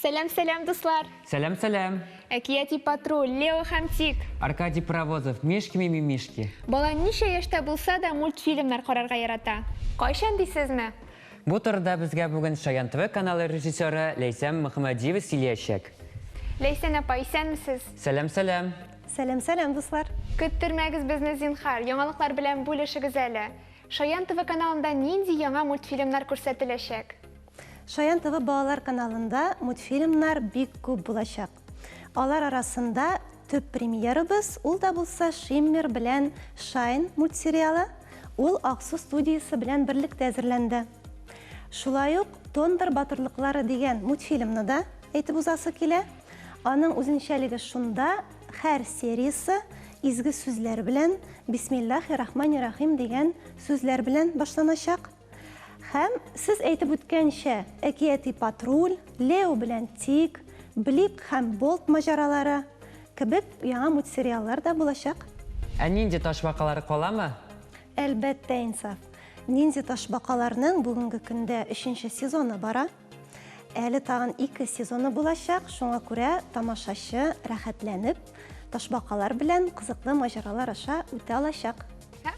Сәлем, дуслар! Сәлем. Әкияти патруль, Лео һәм Тик. Аркадий Паровозов, Мишки-мимимишки. Бала ничә яшьтә булса да мультфильмнар карарга ярата. Кайчан дисезме? Бу турыда безгә бүген Шаян ТВ каналы режиссеры Ләйсән Мөхәммәдиева сөйләячәк. Ләйсән апа, исәнмесез? Сәлем. Сәлем, дуслар. Көттөрмәгез безне зинһар, яңалыклар белән бүлешегез әле. Шаян ТВ каналында нинди яңа мультфильмнар күрсәтеләчәк? Шаян ТВ балалар каналында мультфильмнар бик күп булачак. Алар арасында төп премьерабыз, ул да булса Шиммер белән Шайн мультсериалы. Ул Аксу студиясы белән берлектә әзерләнде. Шулай ук Тондыр батырлыклары дигән мультфильмны да әйтеп узасы килә. Аның үзенчәлеге шунда, һәр сериясы изге сүзләр белән Бисмиллахир-рахманир-рахим дигән сүзләр белән башланачак. Һәм сез әйтеп үткәнчә, Әкияти патруль, Лео белән Тик, Блип һәм Болт маҗаралары кебек яңа мультсериаллар да булачак. Ә нинди ташбакалары каламы? Әлбәттә, Инсаф. Нинди ташбакаларның бүгенге көндә 3нче сезоны бара. Әле тагын 2 сезоны булачак, шуңа күрә тамашачы рәхәтләнеп, ташбакалар белән кызыклы маҗаралар аша үтә алачак.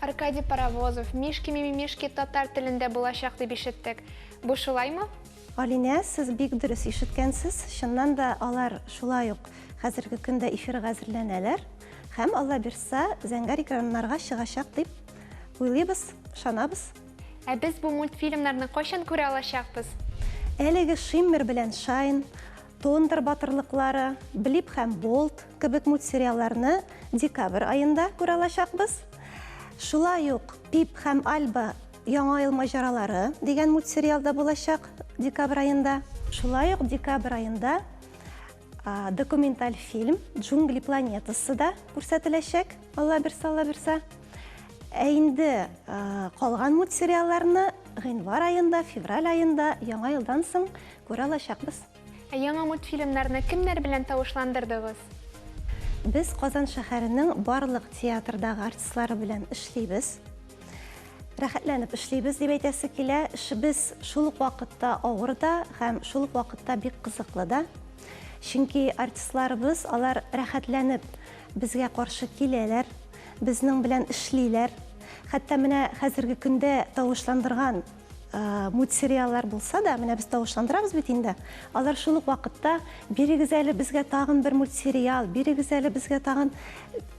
Аркадий Паровозов, Мишки-мимимишки татар телендә булачак дип ишеттек. Бу шулаймы? Алинә, сез бик дөрес ишеткәнсез. Чыннан да алар шулай ук хәзерге көндә эфирга әзерләнәләр. Һәм Алла бирсә, зәңгәр экраннарга чыгачак дип уйлыйбыз, ышанабыз. Ә без бу мультфильмнарны кайчан күрә алачакбыз? Әлеге Шиммер белән Шайн, Тондыр батырлыклары, Блип һәм Болт кебек мультсериалларны декабрь айында күрә алачакбыз. Шулай ук Пип һәм Альба яңа ел маҗаралары дигән мультсериалда булачак декабрь айында. Шулай ук декабрь айында документаль фильм «Джунгли планетасы» да күрсәтеләчәк, Алла бирсә. Ә инде калган мультсериалларны гыйнвар айында, февраль айында яңа елдан соң күрә алачакбыз. Яңа мультфильмнарны кемнәр белән тавышландырдыгыз? Без Казан шәһәренең барлык театрдагы артистлары белән эшлибез. Рәхәтләнеп эшлибез дип әйтәсе килә. Эшебез шул ук вакытта авыр да һәм шул ук вакытта бик кызыклы да. Чөнки артистларыбыз алар рәхәтләнеп безгә каршы киләләр, безнең белән эшлиләр. Хәтта менә хәзерге көндә тавышландырган мультсериаллар булса да, менә без тавышландырабыз бит инде. Алар шул ук вакытта бирегез әле безгә тагын бер мультсериал, бирегез әле безгә тагын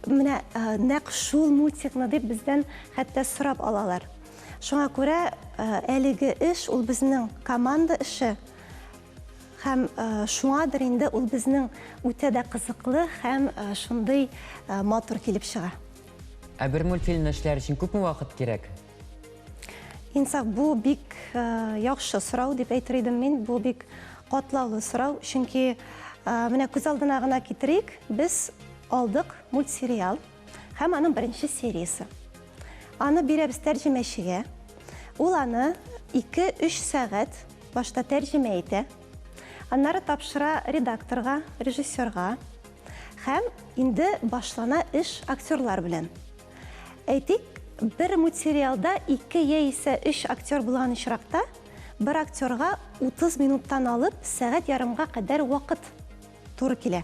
менә нәкъ шул мультикны дип бездән хәтта сорап алалар. Шуңа күрә әлеге эш ул безнең команда эше. Һәм шуңадыр инде ул безнең үтә дә кызыклы һәм шундый матур килеп чыга. Ә бер мультфильмны эшләр өчен күпме вакыт кирәк? Инсаф, бу бик яхшы сорау дип әйтер идем мин. Бу бик катлаулы сорау, чөнки менә күз алдына гына китерик, без алдык мультсериал һәм аның беренче сериясе. Аны бирәбез тәрҗемәчегә. Ул аны 2-3 сәгать башта тәрҗемә итә. Аннары тапшыра редакторга, режиссерга һәм инде башлана эш актерлар белән. Әйтик, бер мультсериалда 2 яисә 3 актер булган очракта бер актерга 30 минуттан алып сәгать ярымга кадәр вакыт туры килә.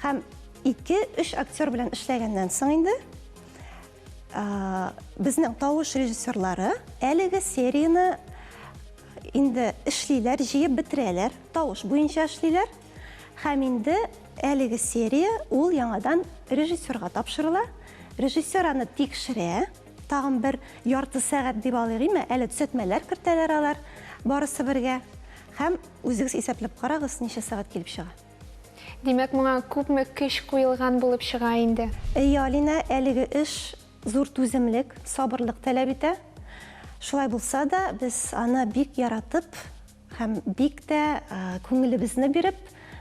Һәм 2-3 актер белән эшләгәннән соң инде безнең тавыш режиссерлары әлеге серияны инде эшлиләр, җыеп бетерәләр, тавыш буенча эшлиләр. Һәм инде әлеге серия ул яңадан режиссерга тапшырыла. Режиссер аны тикшерә, тагын бер ярты сәгать дип алыйгымы, әле төзәтмәләр кертәләр алар барысы бергә. Һәм үзегез исәпләп карагыз, ничә сәгать килеп чыга. Димәк, моңа күпме көч куелган булып чыга инде. Алина, әлеге эш зур түземлек, сабырлык таләп итә. Шулай булса да, без аны бик яратып һәм бик тә күңелебезне биреп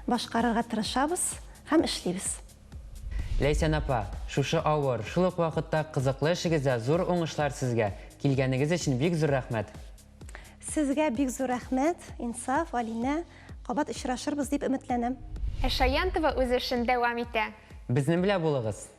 башкарырга тырышабыз һәм эшлибез. Ләйсән апа, шушы авыр, шул ук вакытта кызыклы эшегездә зур уңышлар сезгә. Килгәнегез өчен бик зур рәхмәт. Сезгә бик зур рәхмәт, Инсаф, Алина. Кабат очрашырбыз дип өметләнәм. Шаян ТВ үз эшен дәвам итә. Безнең белән булыгыз.